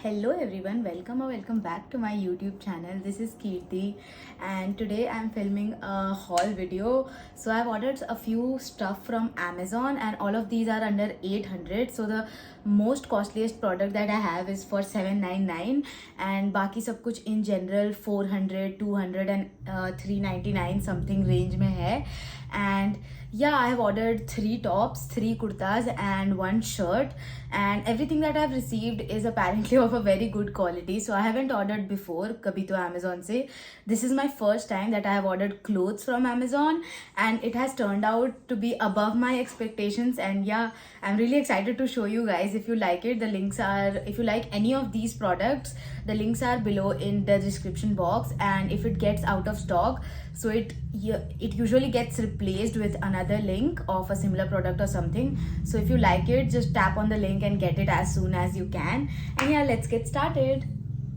Hello everyone, welcome or welcome back to my YouTube channel. This is Kirti and today I'm filming a haul video. So I've ordered a few stuff from Amazon and all of these are under 800. So the most costliest product that I have is for 799 and बाकी सब कुछ in general 400, 200 and 399 something range में है. And yeah, I have ordered 3 tops, 3 kurtas and 1 shirt, and everything that I've received is apparently of a very good quality. So I haven't ordered before kabhi to Amazon se. This is my first time that I have ordered clothes from Amazon and it has turned out to be above my expectations. And yeah, I'm really excited to show you guys. If you like it, the links are, if you like any of these products, the links are below in the description box. And if it gets out of stock, so it usually gets replaced with another link of a similar product or something. So if you like it, just tap on the link and get it as soon as you can. And yeah, let's get started.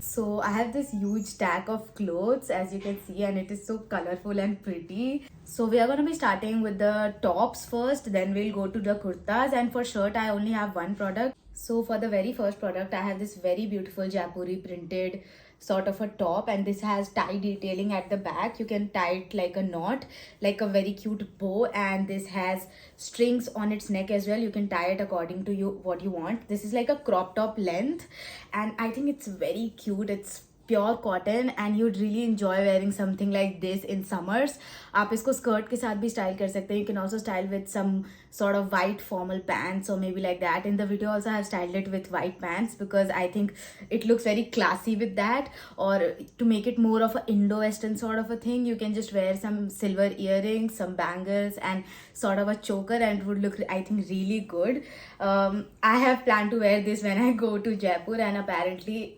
So I have this huge stack of clothes as you can see, and it is so colorful and pretty. So we are going to be starting with the tops first, then we'll go to the kurtas, and for shirt I only have one product. So for the very first product, I have this very beautiful Jaipuri printed sort of a top, and this has tie detailing at the back. You can tie it like a knot, like a very cute bow, and this has strings on its neck as well. You can tie it according to you what you want. This is like a crop top length and I think it's very cute. It's pure cotton and you'd really enjoy wearing something like this in summers. आप इसको skirt के साथ भी style कर सकते हैं. You can also style with some sort of white formal pants or maybe like that. In the video also I have styled it with white pants because I think it looks very classy with that. Or to make it more of an Indo-Western sort of a thing, you can just wear some silver earrings, some bangles and sort of a choker and it would look, I think, really good. I have planned to wear this when I go to Jaipur, and apparently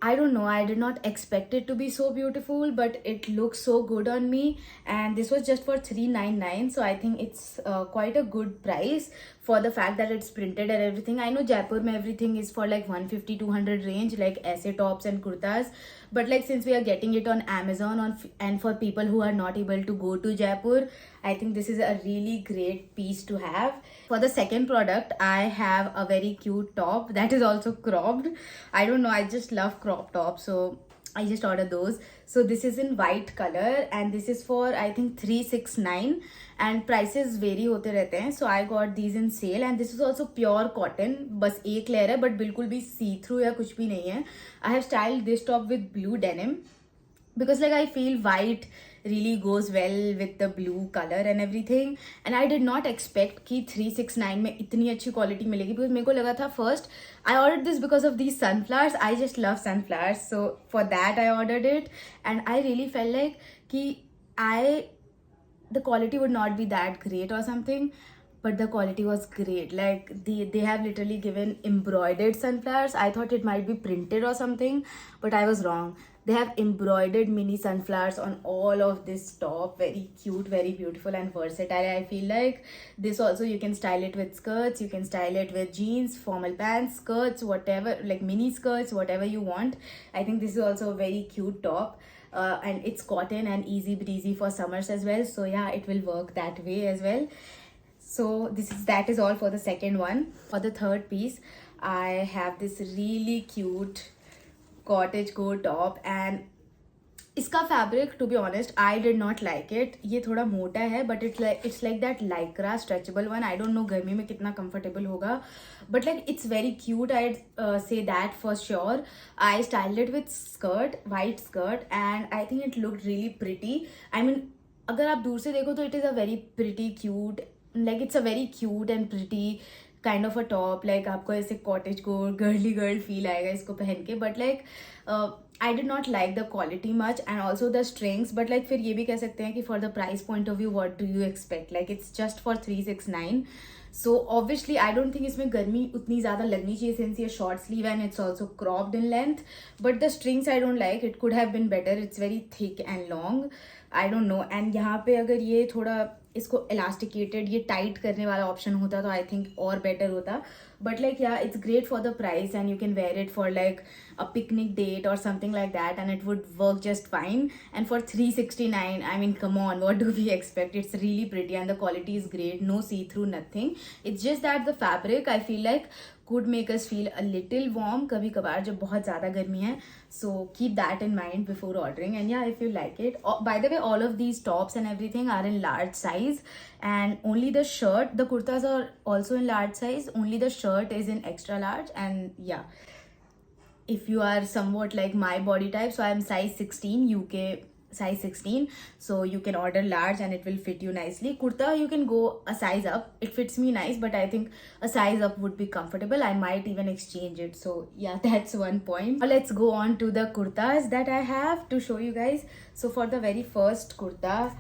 I don't know, I did not expect it to be so beautiful, but it looks so good on me. And this was just for 399, so I think it's quite a good price for the fact that it's printed and everything. I know Jaipur mein everything is for like 150 200 range, like aise tops and kurtas, but like since we are getting it on Amazon and for people who are not able to go to Jaipur, I think this is a really great piece to have. For the second product, I have a very cute top that is also cropped. I don't know, I just love crop tops, so I just ordered those. So this is in white color and this is for I think 369 and prices vary होते रहते हैं. So I got these in sale and this is also pure cotton. बस एक layer है but बिल्कुल भी see through या कुछ भी नहीं है. I have styled this top with blue denim because like I feel white really goes well with the blue color and everything. And I did not expect कि 369 में इतनी अच्छी quality मिलेगी because मेरे को लगा था first I ordered this because of these sunflowers. I just love sunflowers, so for that I ordered it and I really felt like कि the quality would not be that great or something, but the quality was great. Like they have literally given embroidered sunflowers. I thought it might be printed or something, but I was wrong. They have embroidered mini sunflowers on all of this top. Very cute, very beautiful and versatile. I feel like this also you can style it with skirts, you can style it with jeans, formal pants, skirts, whatever, like mini skirts, whatever you want. I think this is also a very cute top. And it's cotton and easy breezy for summers as well. So yeah, it will work that way as well. So that is all for the second one. For the third piece, I have this really cute cottage core top and इसका fabric to be honest I did not like it. ये थोड़ा मोटा है but it's like that Lycra stretchable one. I don't know गर्मी में कितना comfortable होगा, but like it's very cute. I say that for sure. I styled it with skirt, white skirt, and I think it looked really pretty. I mean अगर आप दूर से देखो तो it is a very pretty cute, like it's a very cute and pretty kind of a top. Like आपको ऐसे cottage को girly girl feel आएगा इसको पहन के. But like I did not like the quality much and also the strings. But like फिर ये भी कह सकते हैं कि for the price point of view what do you expect. Like it's just for 369. So obviously I don't think इसमें गर्मी उतनी ज़्यादा लगनी चाहिए सिंस ये short sleeve and it's also cropped in length. But the strings I don't like. It could have been better. It's very thick and long. I don't no. And यहाँ पे अगर ये थोड़ा इसको इलास्टिकेटेड, ये टाइट करने वाला ऑप्शन होता तो आई थिंक और बेटर होता. बट लाइक या it's great for the price and you can wear it for like a picnic date or something like that and it would work just fine. And for 369, I mean, come on, what do we expect? It's really pretty and the quality is great. No see through, nothing. It's just that the fabric, I feel like could make us feel a little warm kabhi kabar jab bahut zyada garmi hai. So keep that in mind before ordering. And yeah, if you like it, by the way, all of these tops and everything are in large size, and only the shirt, the kurtas are also in large size, only the shirt is in extra large. And yeah, if you are somewhat like my body type, so I'm size 16, UK size 16, so you can order large and it will fit you nicely. Kurta you can go a size up, it fits me nice, but I think a size up would be comfortable. I might even exchange it. So yeah, that's one point. Now let's go on to the kurtas that I have to show you guys. So for the very first kurta,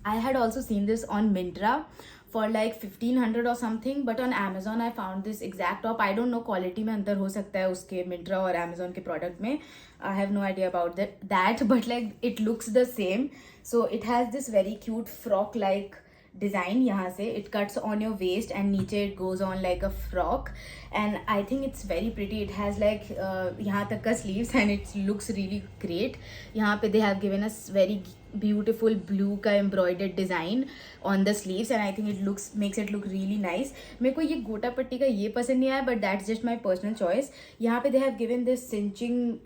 I had also seen this on Myntra for like 1500 or something, but on Amazon I found this exact top. I don't know quality में अंतर हो सकता है उसके Myntra और Amazon के product में. I have no idea about that, but like it looks the same. So it has this very cute frock like design. यहाँ से it cuts on your waist and नीचे it goes on like a frock, and I think it's very pretty. It has like यहाँ तक का sleeves and it looks really great. यहाँ पे they have given us very beautiful blue का embroidered design on the sleeves, and I think it makes it look really nice. मेरे को ये गोटा पट्टी का ये पसंद नहीं आया, but that's just my personal choice. यहाँ पे they have given this cinching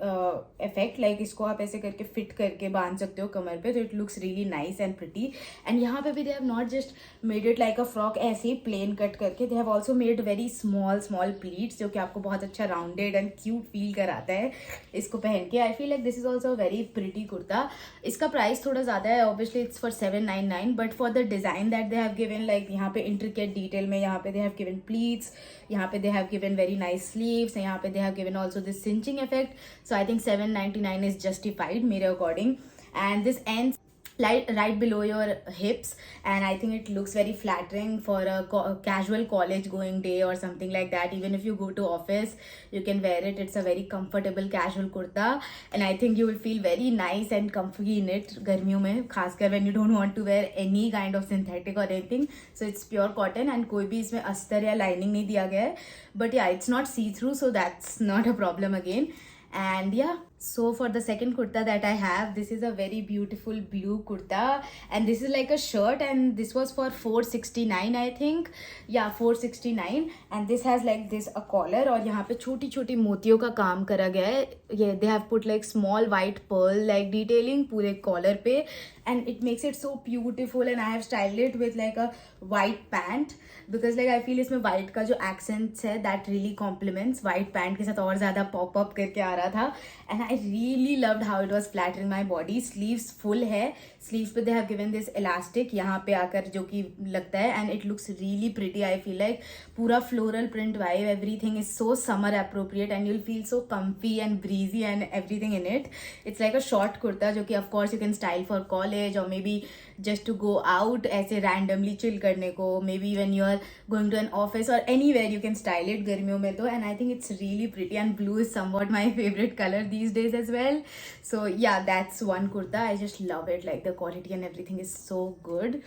effect, like इसको आप ऐसे करके fit करके बांध सकते हो कमर पे, तो it looks really nice and pretty. And यहाँ पे भी they have not just made it like a frock ऐसे ही plain cut करके, they have also made very small pleats जो कि आपको बहुत अच्छा rounded and cute feel कराता है इसको पहन के. I feel like this is also a very pretty kurta. इसका price थोड़ा ज़्यादा है, obviously it's for 799, but for the design that they have given, like यहाँ पे intricate detail में यहाँ पे they have given pleats, यहाँ पे they have given very nice sleeves, यहाँ पे they have given also this cinching effect. So I think 799 is justified मेरे according. And this ends right below your hips, and I think it looks very flattering for a casual college going day or something like that. Even if you go to office, you can wear it. It's a very comfortable casual kurta, and I think you will feel very nice and comfy in it गर्मियों में, खासकर when you don't want to wear any kind of synthetic or anything. So it's pure cotton, and कोई भी इसमें अस्तर या lining नहीं दिया गया है. But yeah, it's not see-through, so that's not a problem again. And yeah, so for the second kurta that I have, this is a very beautiful blue kurta, and this is like a shirt, and this was for 469 I think. Yeah, 469. And this has like this a collar, और यहाँ पे छोटी छोटी मोतियों का काम करा गया है. Yeah, they have put like small white pearl like detailing पूरे collar पे, and it makes it so beautiful. And I have styled it with like a white pant, because like I feel इसमें white का जो accents है that really complements white pant के साथ और ज़्यादा pop up करके आ रहा था. And I really loved how it was flattering my body. Sleeves full है, sleeves पे they have given this elastic यहाँ पे आकर जो कि लगता है, and it looks really pretty. I feel like पूरा floral print vibe, everything is so summer appropriate, and you'll feel so comfy and breezy and everything in it. It's like a short kurta जो कि of course you can style for college or maybe just to go out ऐसे randomly chill करने को, maybe when you are going to an office or anywhere you can style it गर्मियों में तो. And I think it's really pretty, and blue is somewhat my favorite color these days as well. So yeah, that's one kurta. I just love it. Like the quality and everything is so good.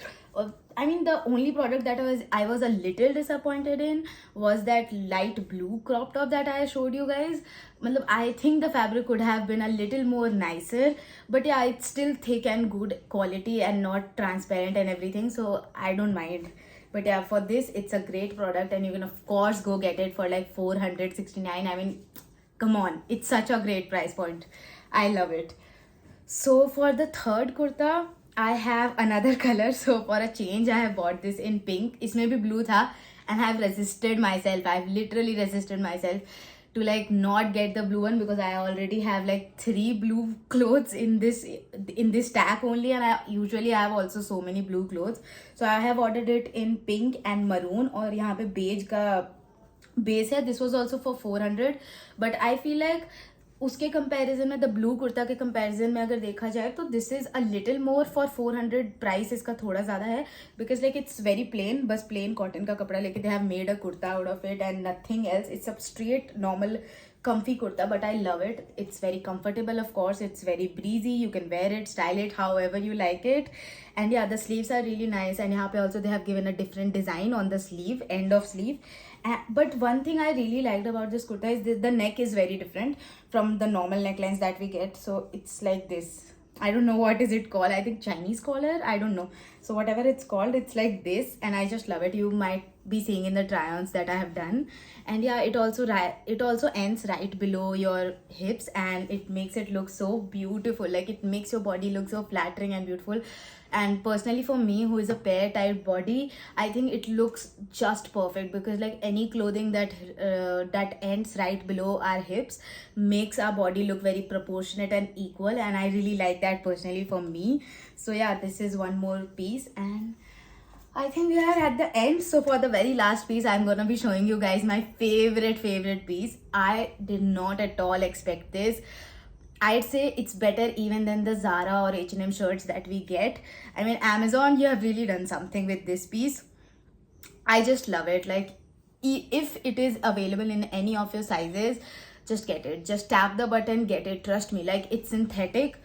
I mean, the only product that I was a little disappointed in was that light blue crop top that I showed you guys. Matlab, I think the fabric could have been a little more nicer, but yeah, it's still thick and good quality and not transparent and everything, so I don't mind. But yeah, for this, it's a great product, and you can of course go get it for like 469. I mean, come on, it's such a great price point. I love it. So for the third kurta, I have another color. So for a change, I have bought this in pink. इसमें भी blue था, and I have resisted myself. I've literally resisted myself to like not get the blue one, because I already have like 3 blue clothes in this stack only, and I usually have also so many blue clothes. So I have ordered it in pink and maroon, और यहाँ पे beige का base है. This was also for 400, but I feel like उसके comparison में, the blue kurta के comparison में अगर देखा जाए तो this is a little more for 400. Price इसका थोड़ा ज़्यादा है, because like it's very plain, बस प्लेन कॉटन का कपड़ा लेके they have made a kurta out of it and nothing else. It's a straight normal comfy kurta, but I love it. It's very comfortable, of course. It's very breezy. You can wear it, style it however you like it. And yeah, the sleeves are really nice, and यहाँ पे also they have given a different design on the sleeve, end of sleeve. But one thing I really liked about this kurta is the neck is very different from the normal necklines that we get. So it's like this. I don't know what is it called. I think Chinese collar. I don't know. So whatever it's called, it's like this, and I just love it. You might be seeing in the try-ons that I have done, and yeah, it also ends right below your hips, and it makes it look so beautiful. Like it makes your body look so flattering and beautiful. And personally, for me, who is a pear type body, I think it looks just perfect, because like any clothing that ends right below our hips makes our body look very proportionate and equal, and I really like that personally for me. So yeah, this is one more piece, and I think we are at the end. So for the very last piece, I'm gonna be showing you guys my favorite piece. I did not at all expect this. I'd say it's better even than the Zara or H&M shirts that we get. I mean, Amazon, you have really done something with this piece. I just love it. Like, if it is available in any of your sizes, just get it. Just tap the button, get it. Trust me. Like, it's synthetic.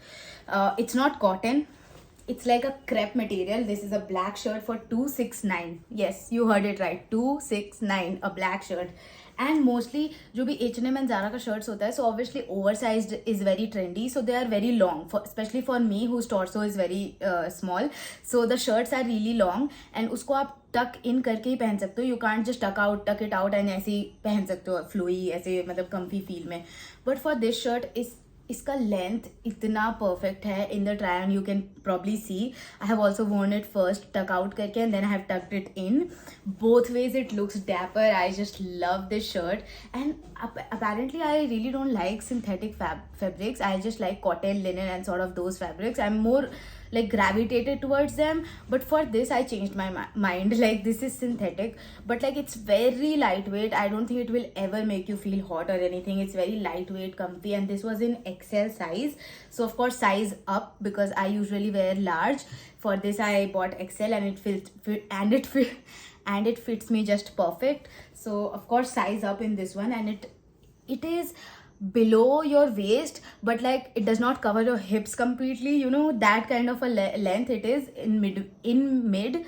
It's not cotton. It's like a crepe material. This is a black shirt for 269. Yes, you heard it right. 269, a black shirt. And mostly जो भी H&M and Zara का shirts होता है, so obviously oversized is very trendy, so they are very long, for especially for me whose torso is very small, so the shirts are really long, and उसको आप टक इन करके ही पहन सकते हो. You can't just tuck it out and ऐसे ही पहन सकते हो फ्लोई ऐसे, मतलब कम्फी फील में. बट फॉर दिस शर्ट इसका लेंथ इतना परफेक्ट है. In the try on you can probably see I have also worn it first tuck out करके, and then I have tucked it in. Both ways it looks dapper. I just love this shirt. And apparently I really don't like synthetic fabrics. I just like cotton, linen, and sort of those fabrics. I'm more like gravitated towards them, but for this I changed my mind. Like, this is synthetic, but like it's very lightweight. I don't think it will ever make you feel hot or anything. It's very lightweight, comfy, and this was in XL size, so of course size up, because I usually wear large. For this I bought XL, and it fits me just perfect. So of course size up in this one, and it is below your waist, but like it does not cover your hips completely, you know, that kind of a length. It is in mid.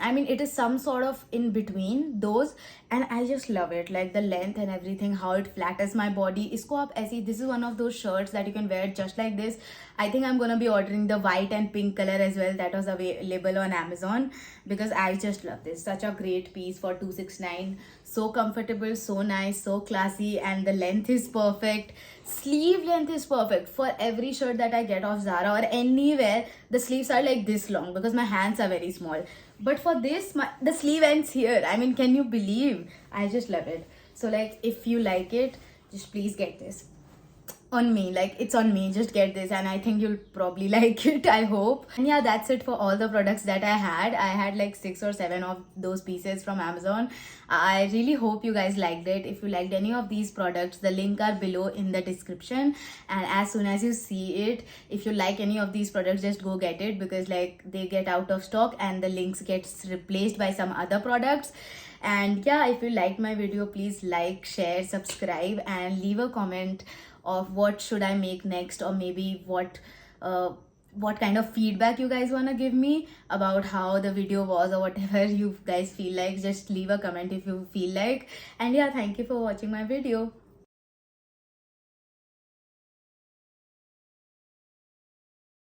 I mean, it is some sort of in between those, and I just love it. Like the length and everything, how it flatters my body. Isko aap aise, this is one of those shirts that you can wear just like this. I think I'm gonna be ordering the white and pink color as well that was available on Amazon, because I just love this. Such a great piece for 269. So comfortable, so nice, so classy, and the length is perfect. Sleeve length is perfect. For every shirt that I get off Zara or anywhere, the sleeves are like this long, because my hands are very small. But for this, the sleeve ends here. I mean, can you believe? I just love it. So like, if you like it, just please get this. On me, like it's on me, just get this, and I think you'll probably like it, I hope. And yeah, that's it for all the products that I had like 6 or 7 of those pieces from Amazon. I really hope you guys liked it. If you liked any of these products, the link are below in the description, and as soon as you see it, if you like any of these products, just go get it, because like they get out of stock and the links gets replaced by some other products. And yeah, if you liked my video, please like, share, subscribe, and leave a comment of what should I make next, or maybe what kind of feedback you guys want to give me about how the video was, or whatever you guys feel like. Just leave a comment if you feel like. And yeah, thank you for watching my video.